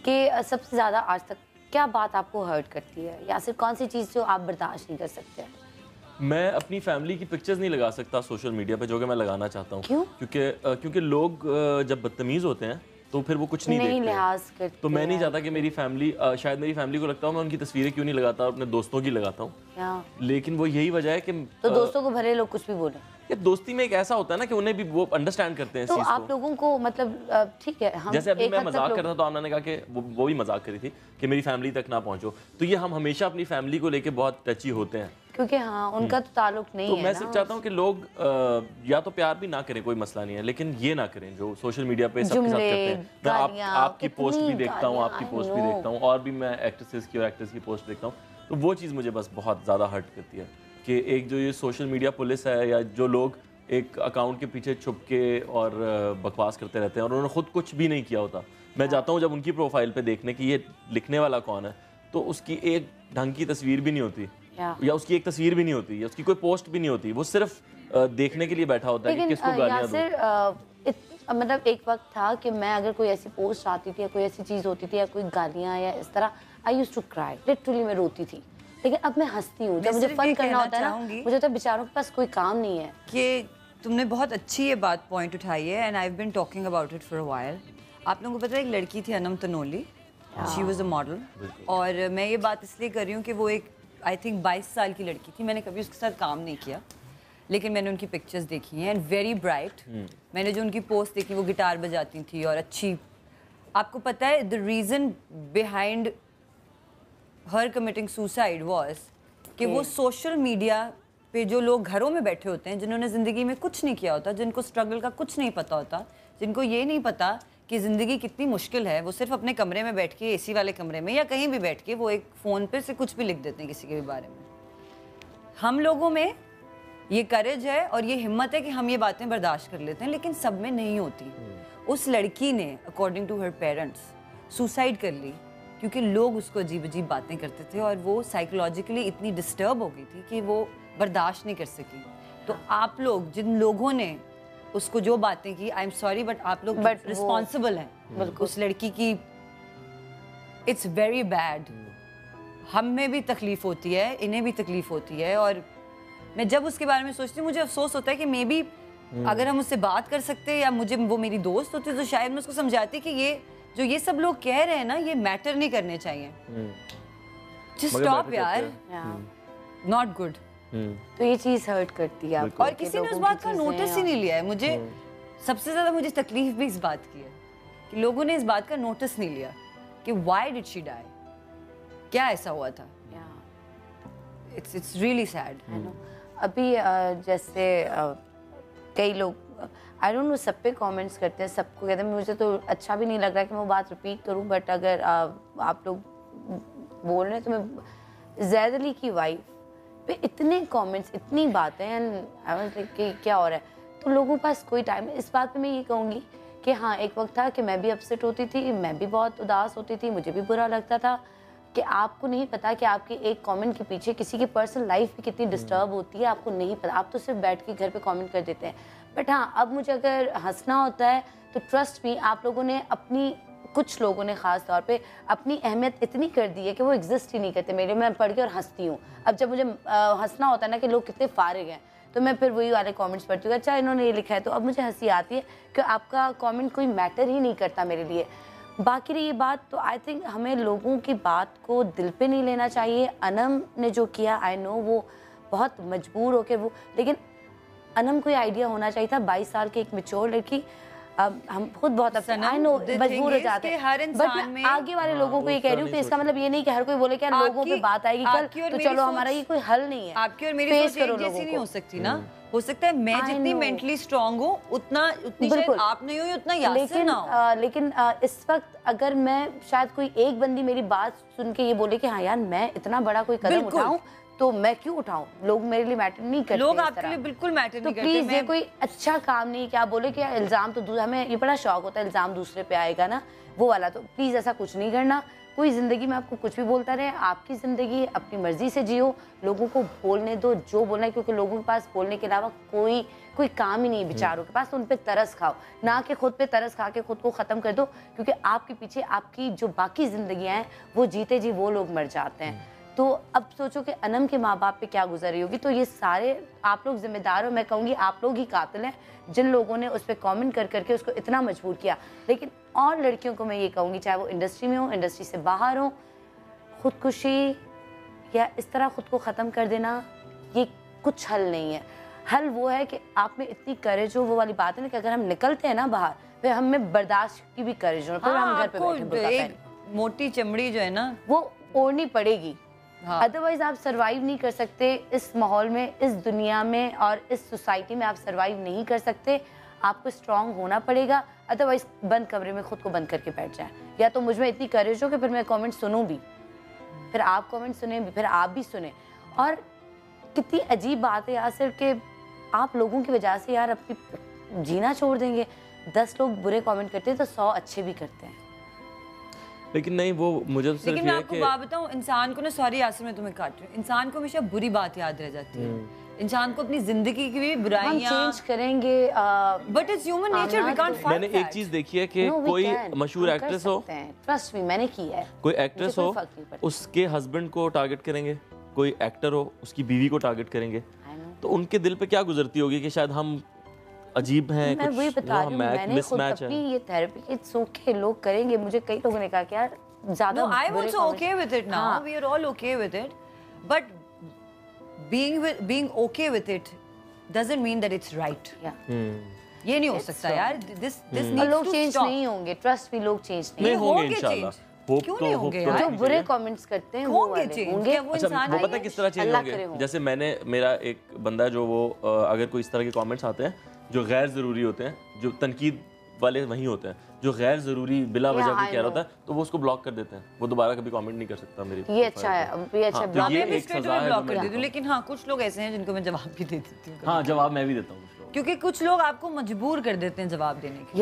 कि सबसे ज़्यादा आज तक क्या बात आपको हर्ट करती है, या फिर कौन सी चीज़ जो आप बर्दाश्त नहीं कर सकते? मैं अपनी फैमिली की पिक्चर्स नहीं लगा सकता सोशल मीडिया पे, जो कि मैं लगाना चाहता हूँ। क्यों? क्योंकि लोग जब बदतमीज़ होते हैं तो फिर वो कुछ नहीं देखते लिहाज करते तो मैं नहीं चाहता कि मेरी फैमिली, शायद मेरी फैमिली को लगता हूँ मैं उनकी तस्वीरें क्यों नहीं लगाता, अपने दोस्तों की लगाता हूँ। लेकिन वो यही वजह है कि तो दोस्तों को भले लोग कुछ भी बोले, ये दोस्ती में एक ऐसा होता है ना कि उन्हें भी वो अंडरस्टैंड करते हैं इस तो चीज़ आप लोगों को मतलब ठीक है, हम जैसे अभी मैं मजाक कर लोग... रहा था तो आमना ने कहा कि वो भी मजाक करी थी कि मेरी फैमिली तक ना पहुंचो, तो ये हम हमेशा अपनी फैमिली को लेके बहुत टची होते हैं, क्योंकि हाँ उनका तो ताल्लुक नहीं तो है। मैं सिर्फ चाहता हूँ कि लोग या तो प्यार भी ना करें, कोई मसला नहीं है, लेकिन ये ना करें जो सोशल मीडिया पे सबके साथ करते हैं। मैं आपकी पोस्ट भी देखता हूँ, आपकी पोस्ट भी देखता हूँ, और भी मैं एक्ट्रेसेस की और एक्टर्स की पोस्ट देखता हूँ, तो वो चीज़ मुझे बस बहुत ज़्यादा हर्ट करती है कि एक जो ये सोशल मीडिया पुलिस है, या जो लोग एक अकाउंट के पीछे छुप के और बकवास करते रहते हैं और उन्होंने खुद कुछ भी नहीं किया होता। मैं जाता हूँ जब उनकी प्रोफाइल पे देखने की ये लिखने वाला कौन है, तो उसकी एक ढंग की तस्वीर भी नहीं होती, या उसकी एक तस्वीर भी नहीं होती, या उसकी कोई पोस्ट भी नहीं होती, वो सिर्फ देखने के लिए बैठा होता है कि किसको गालियाँ दूं। मतलब एक वक्त था कि मैं अगर कोई ऐसी पोस्ट आती थी या कोई ऐसी चीज़ होती थी या कोई गालियाँ या इस तरह, I used to cry, literally मैं रोती थी। लेकिन अब मैं हंसती हूँ, जब मुझे फन करना होता है ना, मुझे तो बेचारों के पास कोई काम नहीं है। कि तुमने बहुत अच्छी ये बात पॉइंट उठाई है, and I have been talking about it for a while. आप लोगों को पता है एक लड़की थी Anam Tanoli, she was a model, और मैं ये बात इसलिए कर रही हूँ कि वो एक आई थिंक 22 साल की लड़की थी। मैंने कभी उसके साथ काम नहीं किया, लेकिन मैंने उनकी पिक्चर्स देखी हैं, एंड वेरी ब्राइट। मैंने जो उनकी पोस्ट देखी, वो गिटार बजाती थी और अच्छी। आपको पता है the reason behind her committing suicide was कि वो सोशल मीडिया पे जो लोग घरों में बैठे होते हैं, जिन्होंने ज़िंदगी में कुछ नहीं किया होता, जिनको स्ट्रगल का कुछ नहीं पता होता, जिनको ये नहीं पता कि ज़िंदगी कितनी मुश्किल है, वो सिर्फ अपने कमरे में बैठ के, एसी वाले कमरे में या कहीं भी बैठ के, वो एक फ़ोन पे से कुछ भी लिख देते हैं किसी के भी बारे में। हम लोगों में ये करेज है और ये हिम्मत है कि हम ये बातें बर्दाश्त कर लेते हैं, लेकिन सब में नहीं होती। उस लड़की ने according to her parents suicide कर ली क्योंकि लोग उसको अजीब अजीब बातें करते थे, और वो साइकोलॉजिकली इतनी डिस्टर्ब हो गई थी कि वो बर्दाश्त नहीं कर सकी। तो आप लोग, जिन लोगों ने उसको जो बातें की, आई एम सॉरी बट आप लोग रिस्पॉन्सिबल हैं उस लड़की की। It's very bad. हम में भी तकलीफ होती है, इन्हें भी तकलीफ होती है, और मैं जब उसके बारे में सोचती हूँ मुझे अफसोस होता है कि मे बी अगर हम उससे बात कर सकते या मुझे वो मेरी दोस्त होती तो शायद मैं उसको समझाती कि ये सब लोग कह रहे हैं ना, ये मैटर नहीं करने चाहिए। जस्ट स्टॉप यार, नॉट गुड। तो ये चीज हर्ट करती है आपको, और किसी ने उस बात का नोटिस ही नहीं लिया है। मुझे सबसे ज्यादा मुझे तकलीफ भी इस बात की है कि लोगों ने इस बात का नोटिस नहीं लिया कि व्हाई डिड शी डाई, क्या ऐसा हुआ था। It's really sad. अभी जैसे कई लोग, आई डोंट नो, सब पे कमेंट्स करते हैं, सबको कहते हैं, मुझे तो अच्छा भी नहीं लग रहा कि मैं वो बात रिपीट करूं, बट अगर आप लोग बोल रहे हैं तो मैं ज़ैद अली की वाइफ पे इतने कमेंट्स, इतनी बातें, एंड आई वाज लाइक कि क्या हो रहा है। तो लोगों के पास कोई टाइम है। इस बात पे मैं ये कहूँगी कि हाँ, एक वक्त था कि मैं भी अपसेट होती थी, मैं भी बहुत उदास होती थी, मुझे भी बुरा लगता था कि आपको नहीं पता कि आपके एक कमेंट के पीछे किसी की पर्सनल लाइफ भी कितनी डिस्टर्ब होती है, आपको नहीं पता। आप तो सिर्फ बैठ के घर पे कमेंट कर देते हैं। बट हाँ, अब मुझे अगर हंसना होता है तो ट्रस्ट मी, आप लोगों ने अपनी, कुछ लोगों ने ख़ास तौर पे अपनी अहमियत इतनी कर दी है कि वो एग्जिस्ट ही नहीं करते मेरे। मैं पढ़ के और हंसती हूँ। अब जब मुझे हंसना होता है ना कि लोग कितने फारिग हैं, तो मैं फिर वही वाले कमेंट्स पढ़ती हूँ, अच्छा इन्होंने ये लिखा है, तो अब मुझे हंसी आती है कि आपका कमेंट कोई मैटर ही नहीं करता मेरे लिए। बाकी रही ये बात, तो आई थिंक हमें लोगों की बात को दिल पे नहीं लेना चाहिए। अनम ने जो किया, आई नो वो बहुत मजबूर होकर वो, लेकिन अनम को आइडिया होना चाहिए था। 22 साल की एक मैच्योर लड़की, हम खुद बहुत आई नो मजबूर हो जाते हैं, बट मैं आगे वाले लोगों को ये कह रही हूँ कि इसका मतलब ये नहीं कि हर कोई बोले कि यार लोगों पे बात आएगी कल, तो चलो हमारा ये कोई हल नहीं है। आपकी और मेरी सोच एक जैसी नहीं हो सकती ना। हो सकता है मैं जितनी मेंटली स्ट्रांग हूँ उतनी शायद आप नहीं हुई, उतना यासिर ना हो। लेकिन इस वक्त अगर मैं, शायद कोई एक बंदी मेरी बात सुन के ये बोले कि हाँ यार मैं इतना बड़ा कोई कदम उठाऊं, तो मैं क्यों उठाऊं? लोग मेरे लिए मैटर नहीं करते, लोग आपके लिए बिल्कुल मैटर नहीं करते। प्लीज ये कोई अच्छा काम नहीं, क्या बोले कि इल्जाम तो हमें ये बड़ा शौक होता है इल्जाम दूसरे पे आएगा ना, वो वाला, तो प्लीज ऐसा कुछ नहीं करना। कोई जिंदगी में आपको कुछ भी बोलता रहे, आपकी जिंदगी अपनी मर्जी से जियो, लोगों को बोलने दो जो बोलना है, क्योंकि लोगों के पास बोलने के अलावा कोई काम ही नहीं बेचारों के पास, तो उन पे तरस खाओ ना कि खुद पे तरस खा के खुद को खत्म कर दो, क्योंकि आपके पीछे आपकी जो बाकी जिंदगियां हैं वो जीते जी वो लोग मर जाते हैं। तो अब सोचो कि अनम के माँ बाप पे क्या गुजरी होगी, तो ये सारे आप लोग जिम्मेदार हो, मैं कहूँगी आप लोग ही कातिल हैं जिन लोगों ने उस पर कॉमेंट कर करके उसको इतना मजबूर किया। लेकिन और लड़कियों को मैं ये कहूँगी, चाहे वो इंडस्ट्री में हो, इंडस्ट्री से बाहर हो, खुदकुशी या इस तरह खुद को ख़त्म कर देना ये कुछ हल नहीं है। हल वो है कि आप में इतनी करेज हो, वो वाली बात है ना कि अगर हम निकलते हैं ना बाहर, फिर हमें बर्दाश्त की भी करेज हो, फिर हम घर पे बैठे मोटी चमड़ी जो है ना वो ओढ़नी पड़ेगी। अदरवाइज आप सरवाइव नहीं कर सकते इस माहौल में, इस दुनिया में और इस सोसाइटी में आप सरवाइव नहीं कर सकते। आपको स्ट्रांग होना पड़ेगा, अदरवाइज बंद कमरे में खुद को बंद करके बैठ जाए। या तो मुझ में इतनी करेज हो कि फिर मैं कमेंट सुनूं भी, फिर आप कमेंट सुने भी, फिर आप भी सुने। और कितनी अजीब बात है यार कि आप लोगों की वजह से यार अपनी जीना छोड़ देंगे। 10 लोग बुरे कमेंट करते हैं तो 100 अच्छे भी करते हैं। लेकिन नहीं, वो मुझे तो सिर्फ लेकिन मैं आपको बात बताऊं, इंसान को ना, सॉरी यासिर मैं तुम्हें काट रही हूं, इंसान को हमेशा बुरी बात याद रह जाती है। इंसान को अपनी जिंदगी की भी बुराइयां चेंज करेंगे, but it's human nature, we can't fight. मैंने एक चीज देखी है कि कोई मशहूर एक्ट्रेस हो, ट्रस्ट मी मैंने की है, कोई एक्ट्रेस हो उसके हस्बैंड को टारगेट करेंगे, कोई एक्टर हो उसकी बीवी को टारगेट करेंगे, तो उनके दिल पे क्या गुजरती होगी कि शायद हम अजीब हैं, मैं वही बता रही हूं, मैंने खुद अपनी ये थेरेपी इट्स ओके लोग करेंगे। मुझे कई लोगों ने कहा कि यार ज्यादा I am also okay with it now, we are all okay with it, but being okay with it doesn't mean that it's right. ये नहीं हो सकता यार, this needs to लोग चेंज नहीं होंगे, ट्रस्ट भी लोग चेंज नहीं होंगे इंशाल्लाह। क्यों नहीं होंगे यार? जो बुरे कमेंट्स करते हैं वो होंगे। वो इंसान वो पता है किस तरह चेंज होंगे? जैसे मेरा एक बंदा है जो वो अगर कोई इस तरह के कमेंट्स आते हैं जो गैर जरूरी होते हैं, जो तनकीद वाले वही होते हैं, जो गैर जरूरी बिला वजह कोई कह रहा होता है तो वो उसको ब्लॉक कर देते हैं, वो दोबारा कभी कमेंट नहीं कर सकता मेरी। ये अच्छा है, ये अच्छा ब्लॉक भी स्ट्रेट ब्लॉक कर देती हूं। लेकिन हाँ कुछ लोग ऐसे हैं जिनको मैं जवाब भी दे देती हूँ। हाँ जवाब मैं भी देता हूँ, क्योंकि कुछ लोग आपको मजबूर कर देते हैं जवाब देने के लिए।